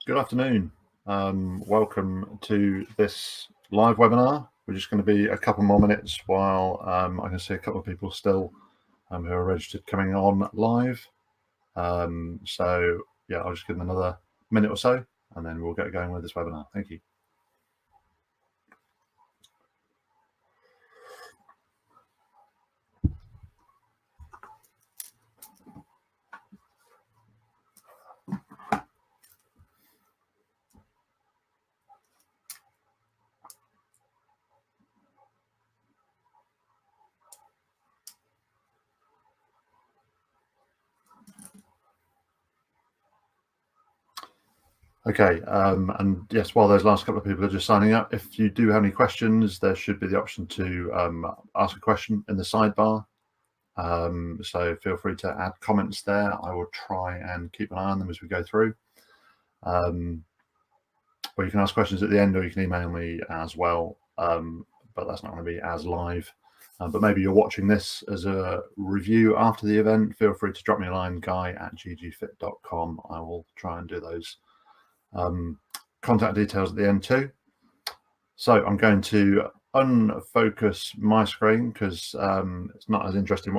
Good afternoon. Welcome to this live webinar. We're just going to be a couple more minutes while I can see a couple of people still who are registered coming on live. So yeah, I'll just give them another minute or so and then we'll get going with this webinar. Thank you. Okay, and yes, while those last couple of people are just signing up, if you do have any questions, there should be the option to ask a question in the sidebar. So feel free to add comments there. I will try and keep an eye on them as we go through. Or you can ask questions at the end, or you can email me as well, but that's not going to be as live. But maybe you're watching this as a review after the event. Feel free to drop me a line, guy@ggfit.com. I will try and do those contact details at the end too. So I'm going to unfocus my screen because it's not as interesting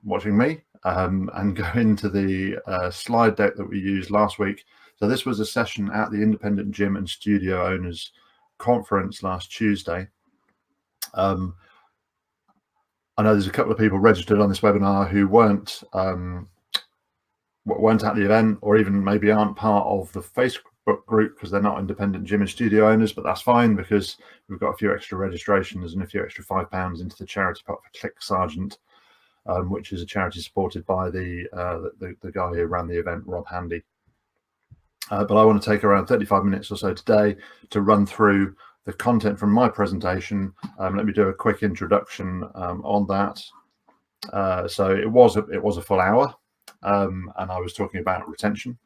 watching me, and go into the slide deck that we used last week. So this was a session at the Independent Gym and Studio Owners Conference last Tuesday. I know there's a couple of people registered on this webinar who weren't at the event, or even maybe aren't part of the Facebook group because they're not independent gym and studio owners, but that's fine because we've got a few extra registrations and a few extra £5 into the charity pot for Click Sergeant, which is a charity supported by the guy who ran the event, Rob Handy. But I want to take around 35 minutes or so today to run through the content from my presentation. Let me do a quick introduction on that. So it was a full hour, and I was talking about retention.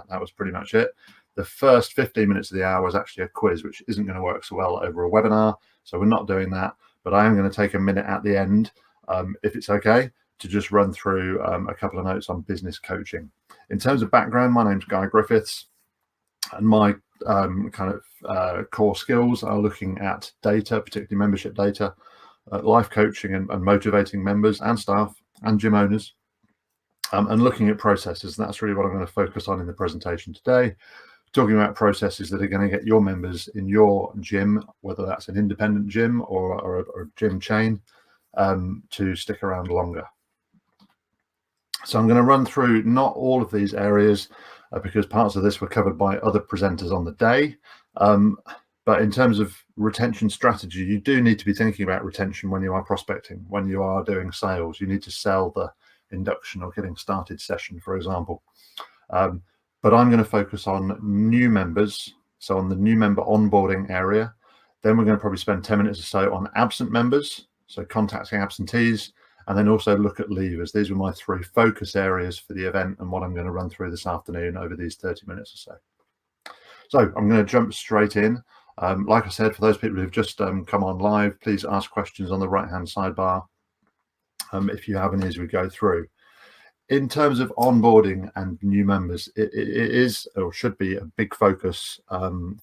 That was pretty much it. The first 15 minutes of the hour was actually a quiz, which isn't going to work so well over a webinar, so we're not doing that. But I am going to take a minute at the end, if it's okay, to just run through a couple of notes on business coaching. In terms of background, my name's Guy Griffiths, and my core skills are looking at data, particularly membership data, life coaching and motivating members and staff and gym owners, and looking at processes. And that's really what I'm going to focus on in the presentation today, talking about processes that are going to get your members in your gym, whether that's an independent gym or a gym chain, to stick around longer. So I'm going to run through not all of these areas because parts of this were covered by other presenters on the day. But in terms of retention strategy, you do need to be thinking about retention when you are prospecting, when you are doing sales. You need to sell the induction or getting started session, for example. But I'm going to focus on new members, so on the new member onboarding area. Then we're going to probably spend 10 minutes or so on absent members, so contacting absentees, and then also look at leavers. These were my three focus areas for the event and what I'm going to run through this afternoon over these 30 minutes or so. So I'm going to jump straight in. Like I said, for those people who've just come on live, please ask questions on the right-hand sidebar if you have any as we go through. In terms of onboarding and new members, it is or should be a big focus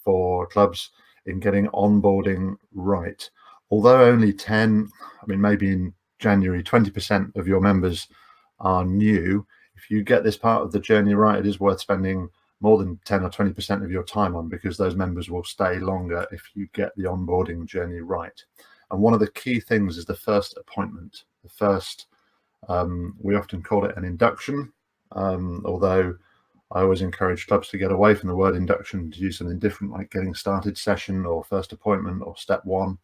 for clubs in getting onboarding right. Although only 10, maybe in January, 20% of your members are new. If you get this part of the journey right, it is worth spending more than 10 or 20% of your time on, because those members will stay longer if you get the onboarding journey right. And one of the key things is the first appointment. The first, we often call it an induction, although I always encourage clubs to get away from the word induction to use something different, like getting started session or first appointment or step one,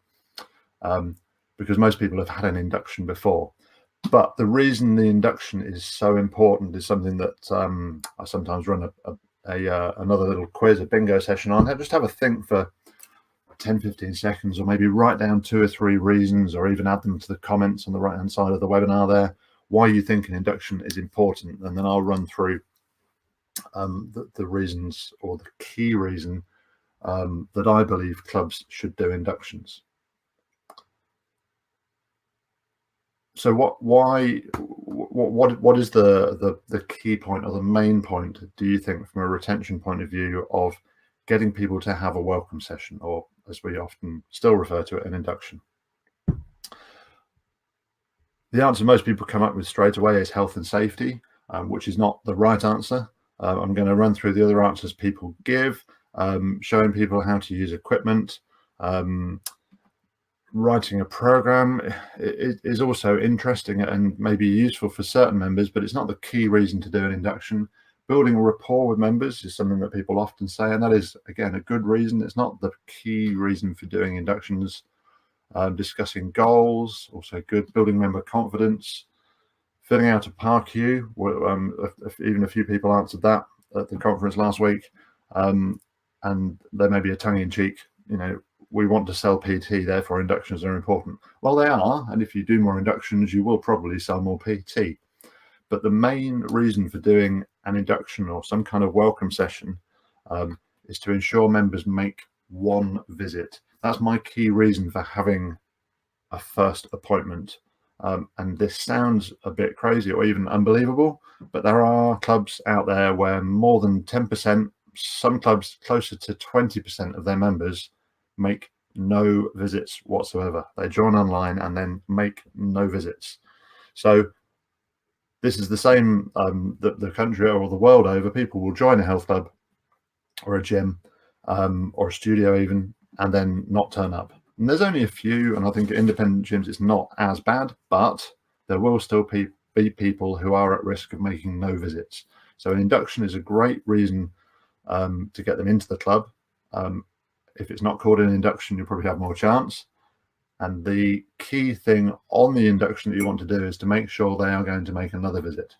because most people have had an induction before. But the reason the induction is so important is something that I sometimes run another little quiz, a bingo session on. Just have a think for 10-15 seconds, or maybe write down 2 or 3 reasons, or even add them to the comments on the right hand side of the webinar there, why you think an induction is important, and then I'll run through the reasons, or the key reason that I believe clubs should do inductions. So why what is the key point or the main point, do you think, from a retention point of view, of getting people to have a welcome session, or as we often still refer to it, an induction? The answer most people come up with straight away is health and safety, which is not the right answer. I'm going to run through the other answers people give, showing people how to use equipment. Writing a program is also interesting and maybe useful for certain members, but it's not the key reason to do an induction. Building a rapport with members is something that people often say, and that is, again, a good reason. It's not the key reason for doing inductions. Discussing goals, also good. Building member confidence. Filling out a PARQ. Even a few people answered that at the conference last week, and there may be a tongue-in-cheek, we want to sell PT, therefore inductions are important. Well, they are, and if you do more inductions, you will probably sell more PT. But the main reason for doing an induction or some kind of welcome session is to ensure members make one visit. That's my key reason for having a first appointment. And this sounds a bit crazy or even unbelievable, but there are clubs out there where more than 10%, some clubs closer to 20% of their members make no visits whatsoever. They join online and then make no visits. So this is the same, the country or the world over. People will join a health club or a gym or a studio even, and then not turn up. And there's only a few, and I think at independent gyms it's not as bad, but there will still be people who are at risk of making no visits. So an induction is a great reason to get them into the club. If it's not called an induction, you'll probably have more chance. And the key thing on the induction that you want to do is to make sure they are going to make another visit.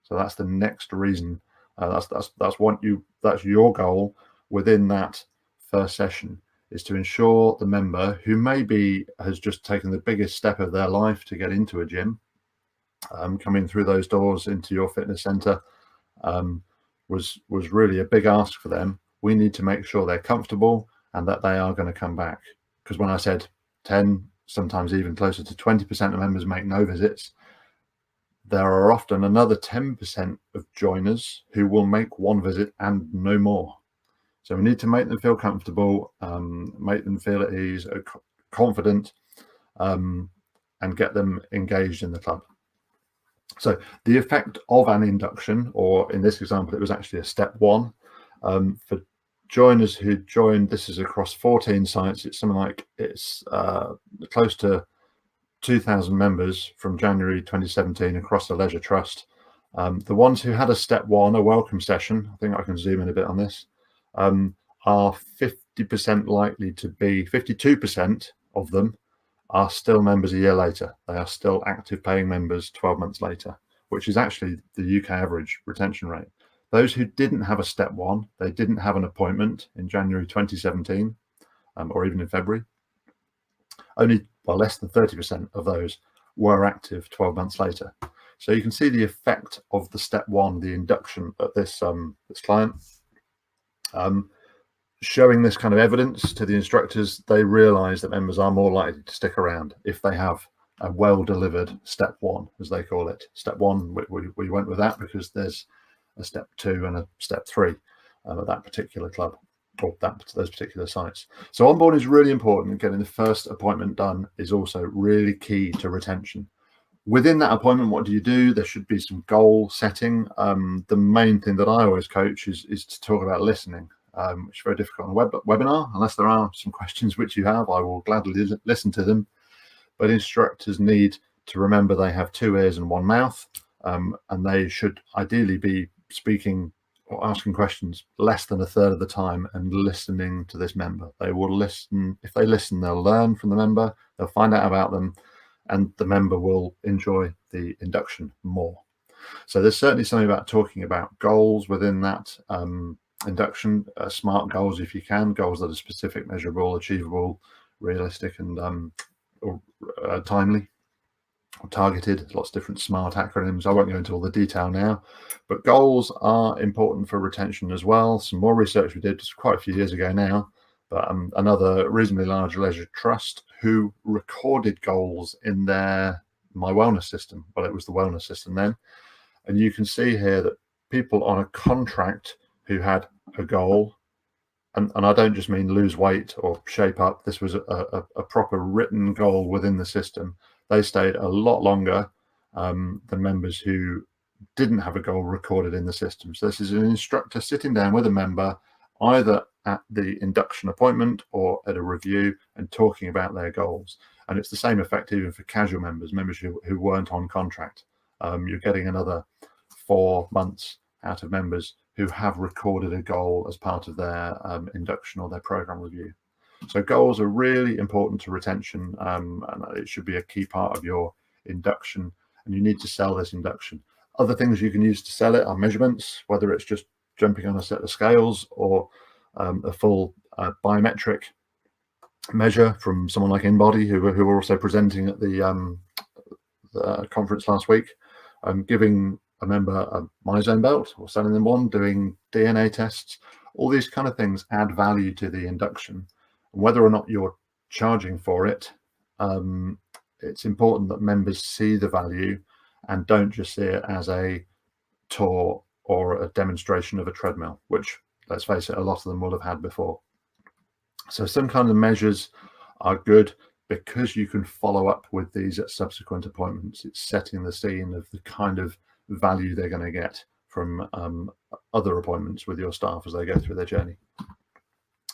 So that's the next reason. That's your goal within that first session, is to ensure the member who maybe has just taken the biggest step of their life to get into a gym, coming through those doors into your fitness center, was really a big ask for them. We need to make sure they're comfortable and that they are going to come back. Because when I said 10, sometimes even closer to 20% of members make no visits, there are often another 10% of joiners who will make one visit and no more. So we need to make them feel comfortable, make them feel at ease, confident, and get them engaged in the club. So the effect of an induction, or in this example, it was actually a step one, for joiners who joined, this is across 14 sites. It's something like, it's close to 2,000 members from January 2017 across the Leisure Trust. The ones who had a step one, a welcome session, I think I can zoom in a bit on this, are 50% likely to be, 52% of them are still members a year later. They are still active paying members 12 months later, which is actually the UK average retention rate. Those who didn't have a step one, they didn't have an appointment in January 2017, or even in February, only less than 30% of those were active 12 months later. So you can see the effect of the step one, the induction at this client. Showing this kind of evidence to the instructors, they realize that members are more likely to stick around if they have a well-delivered step one, as they call it. Step one, we went with that because there's a step two and a step three at that particular club, or those particular sites. So onboarding is really important. Getting the first appointment done is also really key to retention. Within that appointment, what do you do? There should be some goal setting. The main thing that I always coach is to talk about listening, which is very difficult on a webinar. Unless there are some questions which you have, I will gladly listen to them. But instructors need to remember they have 2 ears and 1 mouth, and they should ideally be speaking or asking questions less than a third of the time and listening to this member. They will listen. If they listen, they'll learn from the member, they'll find out about them, and the member will enjoy the induction more. So there's certainly something about talking about goals within that induction, smart goals if you can, goals that are specific, measurable, achievable, realistic, and timely, or targeted. Lots of different SMART acronyms. I won't go into all the detail now, but goals are important for retention as well. Some more research we did just quite a few years ago now, but another reasonably large leisure trust who recorded goals in their my wellness system. Well, it was the wellness system then. And you can see here that people on a contract who had a goal, and I don't just mean lose weight or shape up, this was a proper written goal within the system. They stayed a lot longer than members who didn't have a goal recorded in the system. So this is an instructor sitting down with a member, either at the induction appointment or at a review, and talking about their goals. And it's the same effect even for casual members who weren't on contract. You're getting another 4 months out of members who have recorded a goal as part of their induction or their program review. So goals are really important to retention, and it should be a key part of your induction, and you need to sell this induction. Other things you can use to sell it are measurements, whether it's just jumping on a set of scales or a full biometric measure from someone like InBody, who were also presenting at the conference last week, giving a member a MyZone belt or selling them one, doing DNA tests. All these kind of things add value to the induction. And whether or not you're charging for it, it's important that members see the value and don't just see it as a tour or a demonstration of a treadmill, which, let's face it, a lot of them will have had before. So some kind of measures are good because you can follow up with these at subsequent appointments. It's setting the scene of the kind of value they're going to get from other appointments with your staff as they go through their journey.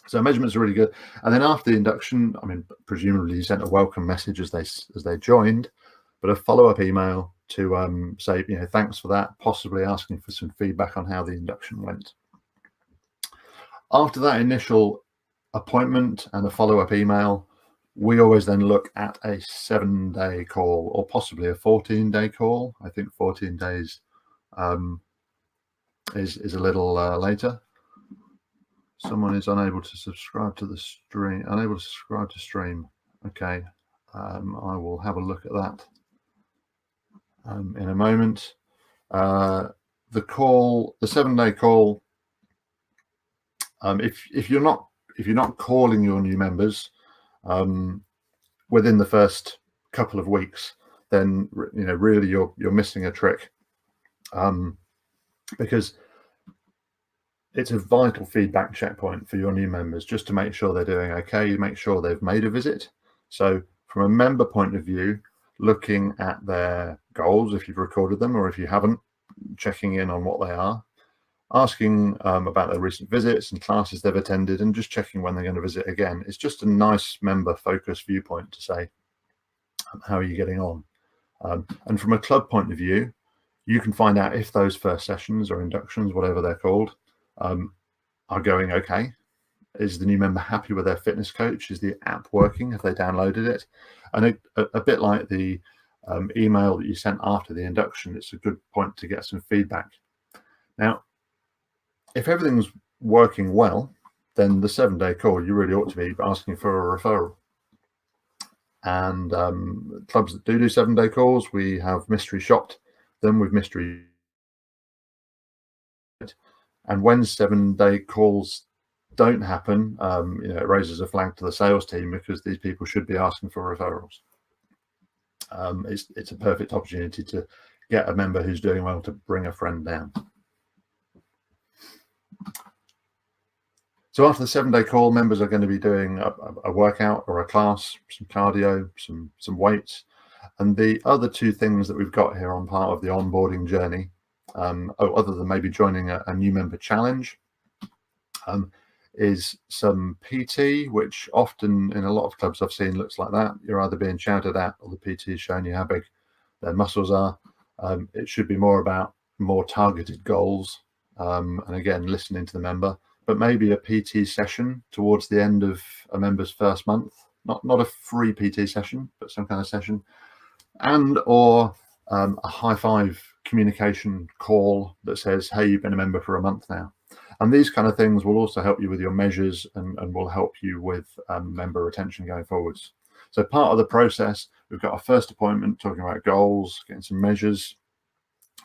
So measurements are really good. And then after the induction, I mean, presumably you sent a welcome message as they joined, but a follow-up email to say, you know, thanks for that, possibly asking for some feedback on how the induction went. After that initial appointment and a follow-up email, we always then look at a 7-day call or possibly a 14-day call. I think 14 days is a little later. Someone is unable to subscribe to the stream, unable to subscribe to stream. Okay, I will have a look at that in a moment. The 7-day call, if you're not calling your new members within the first couple of weeks, then really you're missing a trick, because it's a vital feedback checkpoint for your new members, just to make sure they're doing okay. You make sure they've made a visit. So from a member point of view, looking at their goals, if you've recorded them, or if you haven't, checking in on what they are, asking about their recent visits and classes they've attended, and just checking when they're going to visit again. It's just a nice member focused viewpoint to say, how are you getting on? And from a club point of view, you can find out if those first sessions or inductions, whatever they're called, are going okay. Is the new member happy with their fitness coach? Is the app working? Have they downloaded it? And a bit like the email that you sent after the induction, it's a good point to get some feedback. Now, if everything's working well, then the 7-day call, you really ought to be asking for a referral. And clubs that do 7-day calls, we have mystery shopped them with mystery. And when 7-day calls don't happen, it raises a flag to the sales team, because these people should be asking for referrals. It's a perfect opportunity to get a member who's doing well to bring a friend down. So after the 7-day call, members are going to be doing a workout or a class, some cardio, some weights. And the other two things that we've got here on part of the onboarding journey, other than maybe joining a new member challenge, is some PT, which often in a lot of clubs I've seen looks like that. You're either being shouted at, or the PT is showing you how big their muscles are. It should be more about more targeted goals, and again, listening to the member. But maybe a PT session towards the end of a member's first month, not a free PT session, but some kind of session, or a high five communication call that says, hey, you've been a member for a month now. And these kind of things will also help you with your measures and will help you with member retention going forwards. So part of the process, we've got our first appointment talking about goals, getting some measures,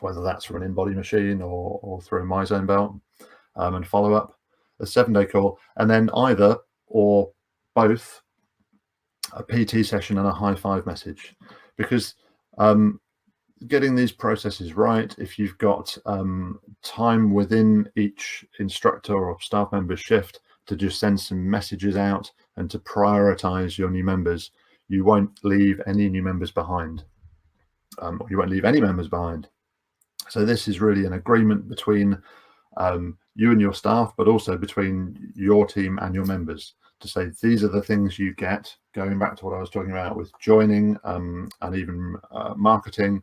whether that's from an InBody machine or through a MyZone belt, and follow up, a 7-day call, and then either or both a PT session and a high five message. Because Getting these processes right, if you've got time within each instructor or staff member's shift to just send some messages out and to prioritize your new members, you won't leave any new members behind, or you won't leave any members behind. So this is really an agreement between you and your staff, but also between your team and your members, to say these are the things you get, going back to what I was talking about with joining and even marketing.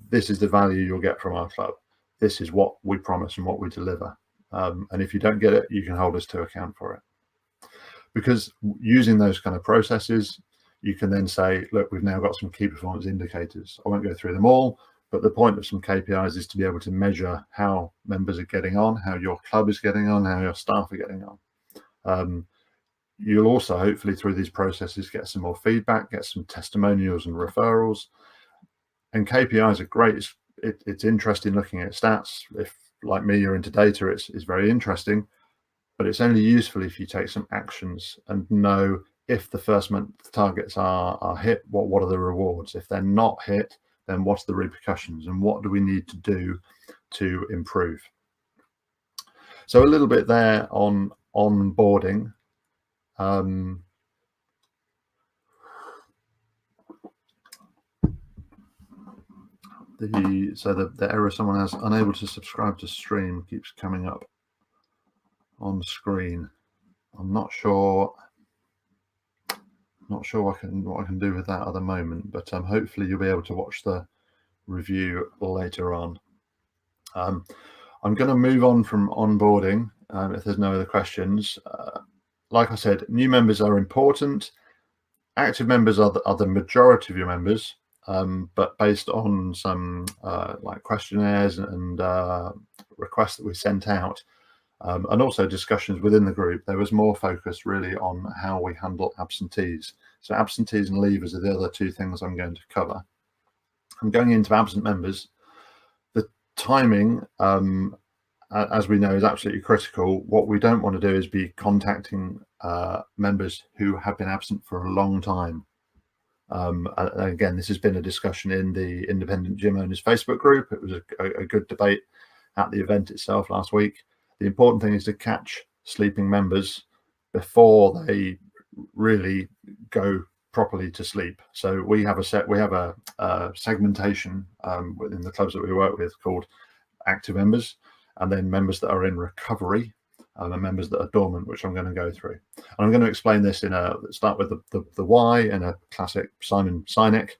This is the value you'll get from our club. This is what we promise and what we deliver. And if you don't get it, you can hold us to account for it. Because using those kind of processes, you can then say, look, we've now got some key performance indicators. I won't go through them all, but the point of some KPIs is to be able to measure how members are getting on, how your club is getting on, how your staff are getting on. You'll also, hopefully, through these processes, get some more feedback, get some testimonials and referrals. And KPIs are great. It's interesting looking at stats. If, like me, you're into data, it's very interesting, but it's only useful if you take some actions and know if the first month targets are hit, what are the rewards? If they're not hit, then what's the repercussions and what do we need to do to improve? So a little bit there on onboarding. The error someone has, unable to subscribe to stream, keeps coming up on screen. I'm not sure what I can do with that at the moment, but hopefully you'll be able to watch the review later on. I'm going to move on from onboarding if there's no other questions. Like I said, new members are important. Active members are the majority of your members, but based on some like questionnaires and requests that we sent out, and also discussions within the group, there was more focus really on how we handle absentees. So absentees and leavers are the other two things I'm going to cover. I'm going into absent members. The timing, as we know, is absolutely critical. What we don't want to do is be contacting members who have been absent for a long time. And again, this has been a discussion in the Independent Gym Owners Facebook group. It was a good debate at the event itself last week. The important thing is to catch sleeping members before they really go properly to sleep. So we have a segmentation within the clubs that we work with called active members, and then members that are in recovery, and members that are dormant, which I'm going to go through. And I'm going to explain this start with the why in a classic Simon Sinek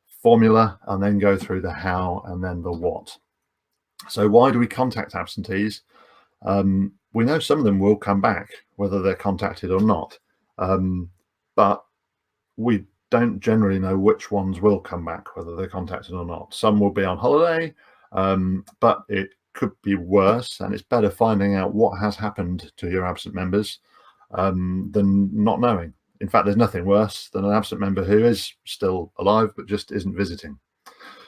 formula, and then go through the how and then the what. So why do we contact absentees? We know some of them will come back, whether they're contacted or not, but we don't generally know which ones will come back, whether they're contacted or not. Some will be on holiday, but it could be worse, and it's better finding out what has happened to your absent members than not knowing. In fact, there's nothing worse than an absent member who is still alive but just isn't visiting.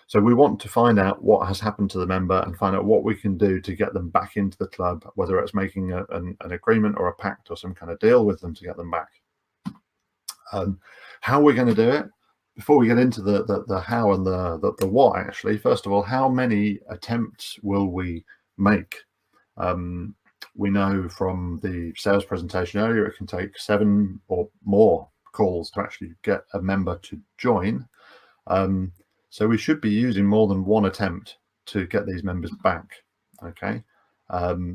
So we want to find out what has happened to the member and find out what we can do to get them back into the club, whether it's making an agreement or a pact or some kind of deal with them to get them back. How we're going to do it, before we get into the how and the what, actually, first of all, how many attempts will we make? We know from the sales presentation earlier, it can take 7 or more calls to actually get a member to join. So we should be using more than one attempt to get these members back. Okay,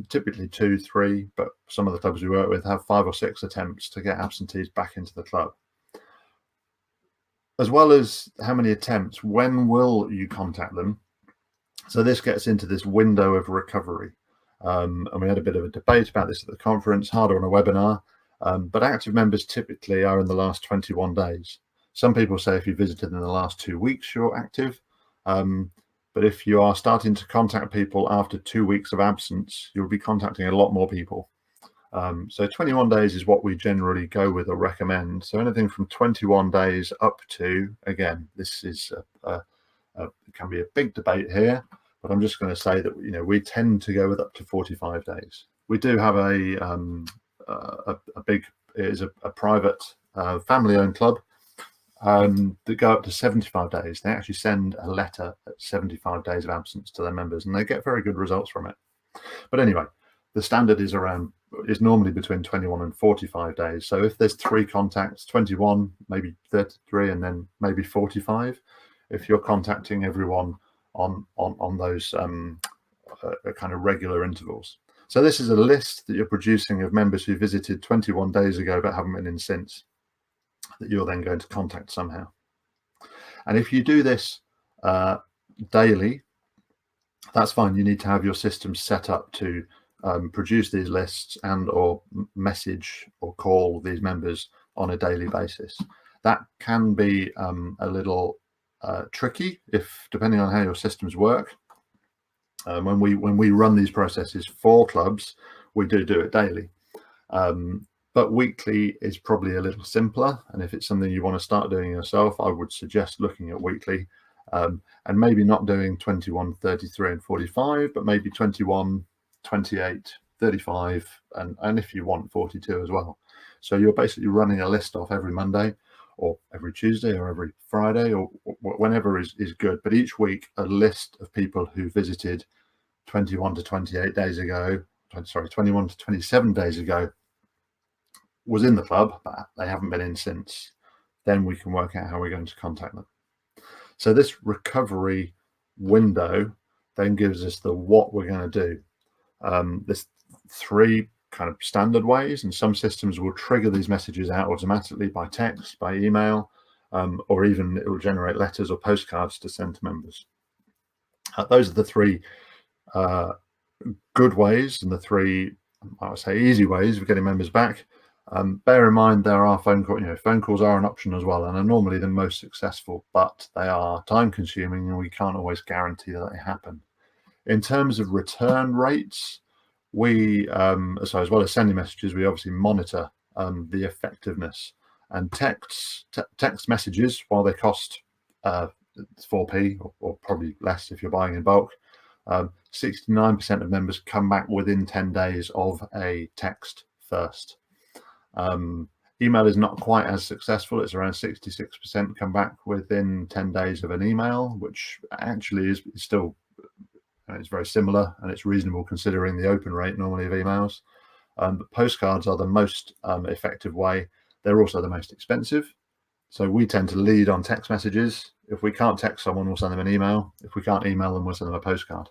typically 2, 3, but some of the clubs we work with have 5 or 6 attempts to get absentees back into the club. As well as how many attempts, when will you contact them? So this gets into this window of recovery. And we had a bit of a debate about this at the conference, harder on a webinar, but active members typically are in the last 21 days. Some people say if you visited in the last 2 weeks, you're active. But if you are starting to contact people after 2 weeks of absence, you'll be contacting a lot more people. So 21 days is what we generally go with or recommend. So anything from 21 days up to, again, this is it can be a big debate here, but I'm just going to say that we tend to go with up to 45 days. We do have a private family-owned club, that go up to 75 days. They actually send a letter at 75 days of absence to their members, and they get very good results from it. But anyway, the standard is normally between 21 and 45 days. So if there's 3 contacts, 21, maybe 33, and then maybe 45, if you're contacting everyone on those kind of regular intervals. So this is a list that you're producing of members who visited 21 days ago but haven't been in since, that you're then going to contact somehow. And if you do this daily, that's fine. You need to have your system set up to produce these lists and or message or call these members on a daily basis. That can be a little tricky depending on how your systems work. When we run these processes for clubs, we do it daily. But weekly is probably a little simpler. And if it's something you want to start doing yourself, I would suggest looking at weekly, and maybe not doing 21, 33 and 45, but maybe 21, 28, 35, and if you want 42 as well. So you're basically running a list off every Monday or every Tuesday or every Friday or whenever is good. But each week, a list of people who visited 21 to 28 days ago, 21 to 27 days ago, was in the club, but they haven't been in since. Then we can work out how we're going to contact them. So this recovery window then gives us the what we're going to do. There's 3 kind of standard ways, and some systems will trigger these messages out automatically by text, by email, or even it will generate letters or postcards to send to members. Those are the 3 good ways and the 3, I would say, easy ways of getting members back. Bear in mind there are phone calls are an option as well, and are normally the most successful, but they are time consuming and we can't always guarantee that they happen. In terms of return rates, we so as well as sending messages, we obviously monitor the effectiveness. And text messages, while they cost 4p or probably less if you're buying in bulk, 69% of members come back within 10 days of a text first. Email is not quite as successful. It's around 66% come back within 10 days of an email, which actually is still, it's very similar and it's reasonable considering the open rate normally of emails. But postcards are the most effective way. They're also the most expensive. So we tend to lead on text messages. If we can't text someone, we'll send them an email. If we can't email them, we'll send them a postcard.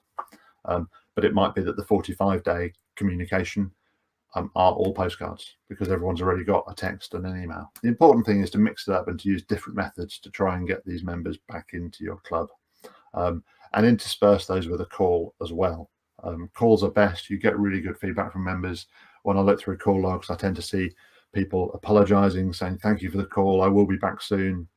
But it might be that the 45-day communication are all postcards because everyone's already got a text and an email. The important thing is to mix it up and to use different methods to try and get these members back into your club, and intersperse those with a call as well. Calls are best. You get really good feedback from members. When I look through call logs, I tend to see people apologizing, saying thank you for the call, I will be back soon.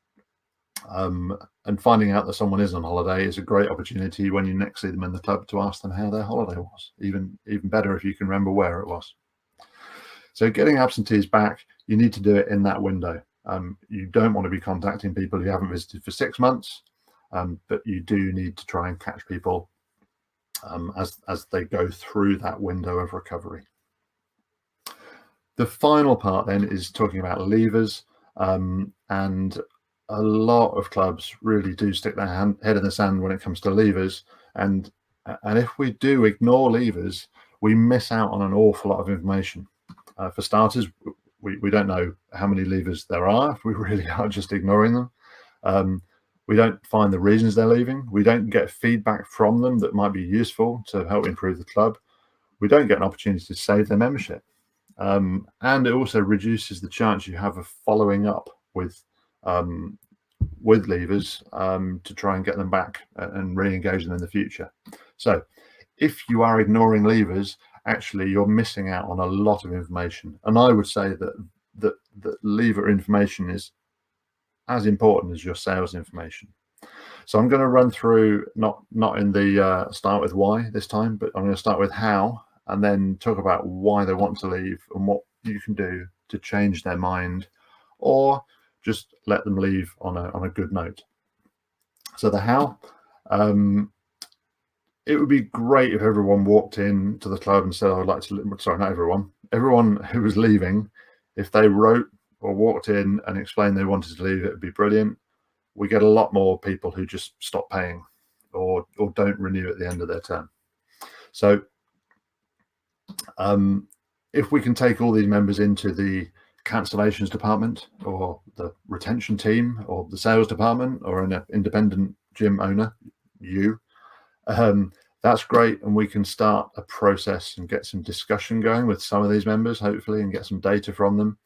And finding out that someone is on holiday is a great opportunity when you next see them in the club to ask them how their holiday was. Even better if you can remember where it was. So getting absentees back, you need to do it in that window. You don't want to be contacting people who haven't visited for 6 months, but you do need to try and catch people as they go through that window of recovery. The final part then is talking about leavers, and a lot of clubs really do stick their head in the sand when it comes to leavers, and if we do ignore leavers, we miss out on an awful lot of information. For starters, we don't know how many leavers there are if we really are just ignoring them. We don't find the reasons they're leaving. We don't get feedback from them that might be useful to help improve the club. We don't get an opportunity to save their membership. And it also reduces the chance you have of following up with leavers to try and get them back and re-engage them in the future. So if you are ignoring leavers, actually you're missing out on a lot of information. And I would say that leaver information is as important as your sales information. So I'm going to run through, not in the start with why this time, but I'm going to start with how, and then talk about why they want to leave and what you can do to change their mind or just let them leave on a good note. So the how, it would be great if everyone walked into the club and said, I would like to, sorry, not everyone who was leaving, if they wrote or walked in and explained they wanted to leave, it would be brilliant. We get a lot more people who just stop paying or don't renew at the end of their term. So if we can take all these members into the cancellations department or the retention team or the sales department or an independent gym owner, that's great, and we can start a process and get some discussion going with some of these members, hopefully, and get some data from them.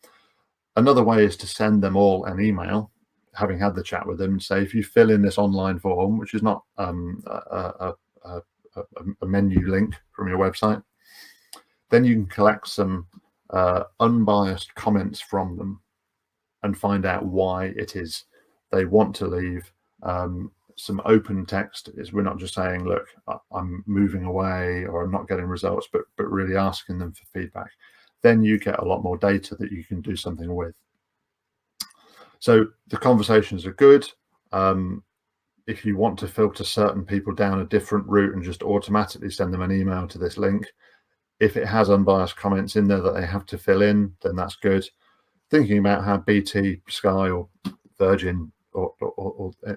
Another way is to send them all an email, having had the chat with them, and say, if you fill in this online form, which is not a menu link from your website, then you can collect some unbiased comments from them and find out why it is they want to leave. Some open text is, we're not just saying, look, I'm moving away or I'm not getting results, but really asking them for feedback. Then you get a lot more data that you can do something with. So the conversations are good. If you want to filter certain people down a different route and just automatically send them an email to this link, if it has unbiased comments in there that they have to fill in, then that's good. Thinking about how BT, Sky or Virgin or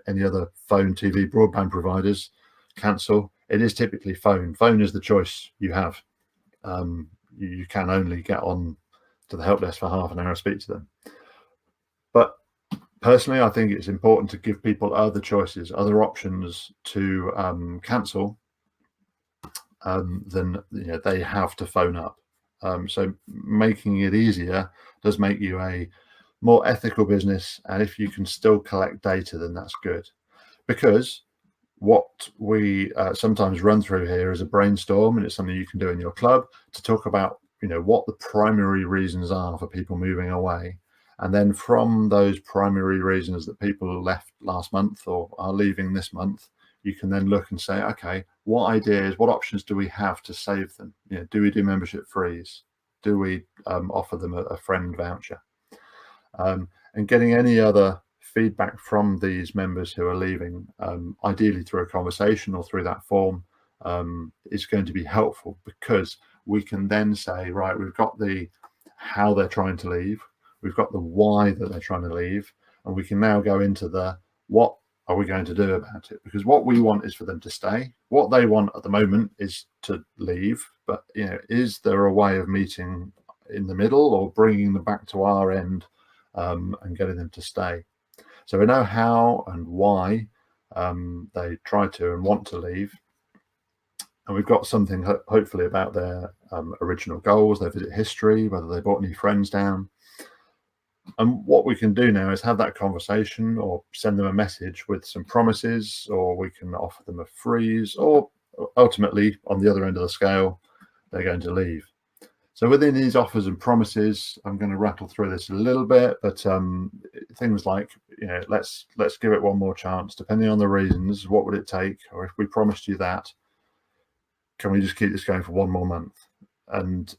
any other phone, TV, broadband providers cancel, it is typically phone. Phone is the choice you have. You can only get on to the help desk for half an hour and speak to them. But personally, I think it's important to give people other choices, other options to cancel than they have to phone up. So making it easier does make you a more ethical business, and if you can still collect data, then that's good. Because what we sometimes run through here is a brainstorm, and it's something you can do in your club to talk about what the primary reasons are for people moving away. And then from those primary reasons that people left last month or are leaving this month, you can then look and say, okay, what ideas, what options do we have to save them? Do we do membership freeze? Do we offer them a friend voucher? And getting any other feedback from these members who are leaving, ideally through a conversation or through that form, is going to be helpful, because we can then say, right, we've got the how they're trying to leave, we've got the why that they're trying to leave, and we can now go into the what are we going to do about it? Because what we want is for them to stay. What they want at the moment is to leave, but is there a way of meeting in the middle or bringing them back to our end and getting them to stay? So we know how and why they try to and want to leave, and we've got something hopefully about their original goals, their visit history, whether they brought any friends down. And what we can do now is have that conversation or send them a message with some promises, or we can offer them a freeze, or ultimately on the other end of the scale, they're going to leave. So within these offers and promises, I'm going to rattle through this a little bit, but things like, let's give it one more chance, depending on the reasons. What would it take? Or if we promised you that, can we just keep this going for one more month? And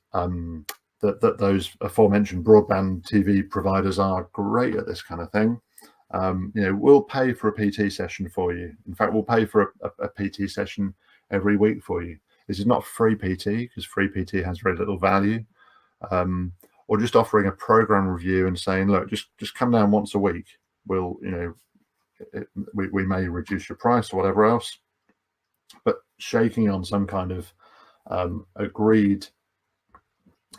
that those aforementioned broadband TV providers are great at this kind of thing. We'll pay for a PT session for you. In fact, we'll pay for a PT session every week for you. This is not free PT, because free PT has very little value. Or just offering a program review and saying, look, just come down once a week. We'll, we may reduce your price or whatever else, but shaking on some kind of agreed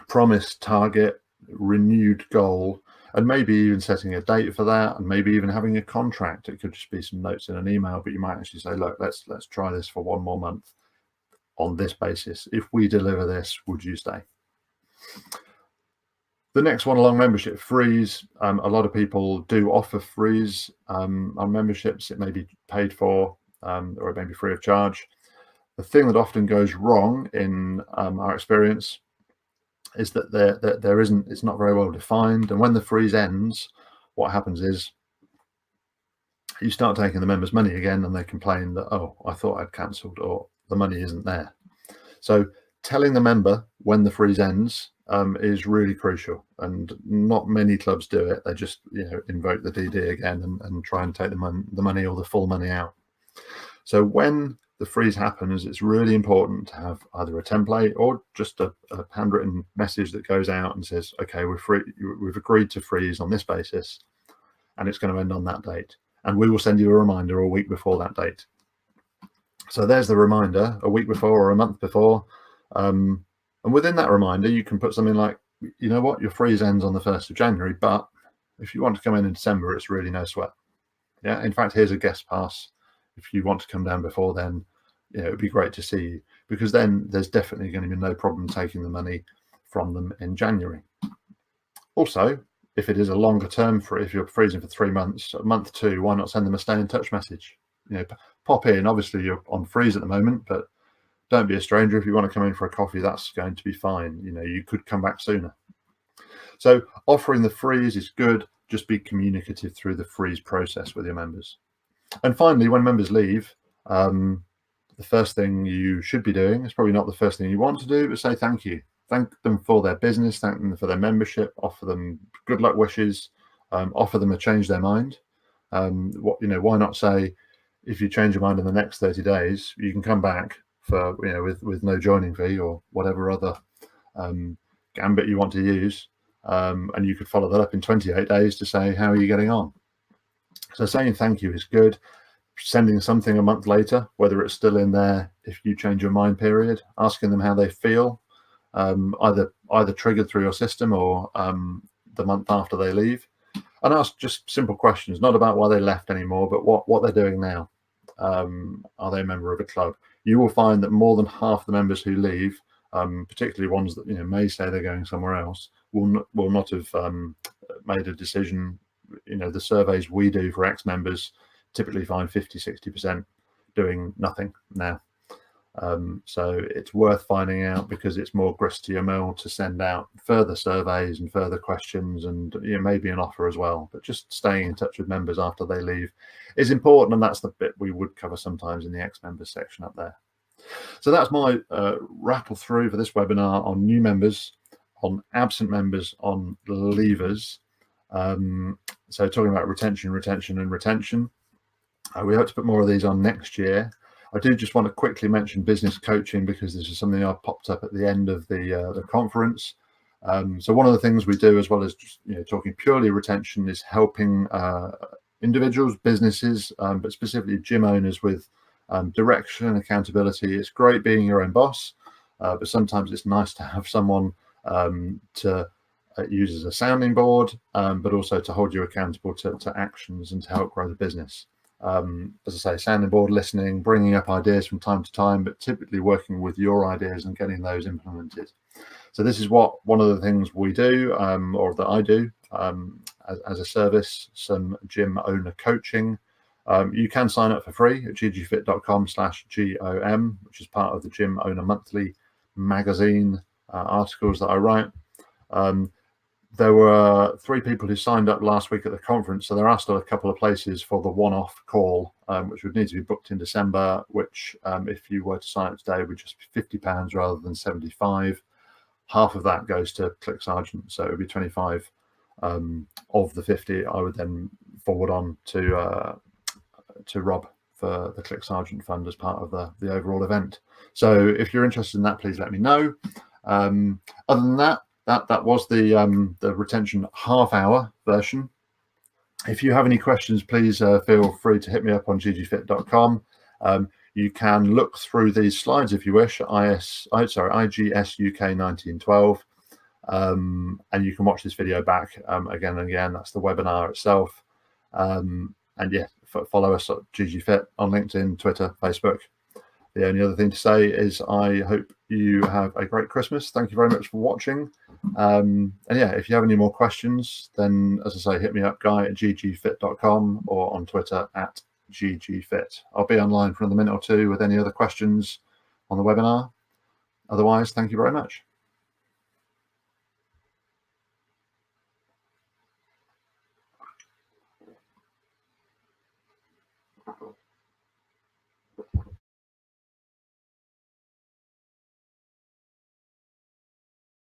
promise, target, renewed goal, and maybe even setting a date for that, and maybe even having a contract. It could just be some notes in an email, but you might actually say, look, let's try this for one more month on this basis. If we deliver this, would you stay? The next one along membership freeze. A lot of people do offer freeze on memberships. It may be paid for or it may be free of charge. The thing that often goes wrong in our experience is that there isn't, it's not very well defined. And when the freeze ends, what happens is you start taking the members' money again, and they complain that, oh, I thought I'd cancelled, or the money isn't there. So telling the member when the freeze ends is really crucial, and not many clubs do it. They just invoke the DD again and try and take the money or the full money out. So when the freeze happens, it's really important to have either a template or just a handwritten message that goes out and says, okay, we've agreed to freeze on this basis, and it's going to end on that date. And we will send you a reminder a week before that date. So there's the reminder a week before or a month before. And within that reminder, you can put something like, you know what, your freeze ends on the 1st of January, but if you want to come in December, it's really no sweat. Yeah, in fact, here's a guest pass. If you want to come down before then, it'd be great to see you, because then there's definitely going to be no problem taking the money from them in January. Also, if it is a longer term, if you're freezing for 3 months, month 2, why not send them a stay in touch message? Pop in. Obviously, you're on freeze at the moment, but don't be a stranger. If you want to come in for a coffee, that's going to be fine. You could come back sooner. So offering the freeze is good. Just be communicative through the freeze process with your members. And finally, when members leave, the first thing you should be doing, is probably not the first thing you want to do, but say thank you. Thank them for their business, thank them for their membership, offer them good luck wishes, offer them a change their mind. Why not say, if you change your mind in the next 30 days, you can come back for, with no joining fee or whatever other gambit you want to use. And you could follow that up in 28 days to say, how are you getting on? So saying thank you is good. Sending something a month later, whether it's still in there if you change your mind period, asking them how they feel, either triggered through your system or the month after they leave, and ask just simple questions, not about why they left anymore, but what they're doing now. Are they a member of a club? You will find that more than half the members who leave, particularly ones that may say they're going somewhere else, will not have made a decision. The surveys we do for ex-members typically find 50-60% doing nothing now. So it's worth finding out, because it's more grist to your mill to send out further surveys and further questions, and maybe an offer as well. But just staying in touch with members after they leave is important, and that's the bit we would cover sometimes in the ex-members section up there. So that's my rattle through for this webinar on new members, on absent members, on leavers. So talking about retention. We hope to put more of these on next year. I do just want to quickly mention business coaching, because this is something I popped up at the end of the conference. So one of the things we do, as well as just talking purely retention, is helping individuals, businesses, but specifically gym owners with direction and accountability. It's great being your own boss, but sometimes it's nice to have someone to use as a sounding board, but also to hold you accountable to actions and to help grow the business. As I say, sounding board, listening, bringing up ideas from time to time, but typically working with your ideas and getting those implemented. So this is one of the things we do, or that I do as a service, some gym owner coaching. You can sign up for free at ggfit.com/GOM, which is part of the Gym Owner Monthly magazine articles that I write. There were 3 people who signed up last week at the conference, so there are still a couple of places for the one-off call, which would need to be booked in December, which if you were to sign up today would just be £50 rather than 75. Half of that goes to ClickSargent, so it would be 25 of the 50 I would then forward on to Rob for the ClickSargent fund as part of the overall event. So if you're interested in that, please let me know. Other than that, that was the retention half-hour version. If you have any questions, please feel free to hit me up on ggfit.com. You can look through these slides if you wish, IGS UK 1912, and you can watch this video back again and again. That's the webinar itself. And yeah, follow us at ggfit on LinkedIn, Twitter, Facebook. The only other thing to say is I hope you have a great Christmas. Thank you very much for watching. And yeah, if you have any more questions, then as I say, hit me up, guy at ggfit.com, or on Twitter at ggfit. I'll be online for another minute or two with any other questions on the webinar. Otherwise, thank you very much.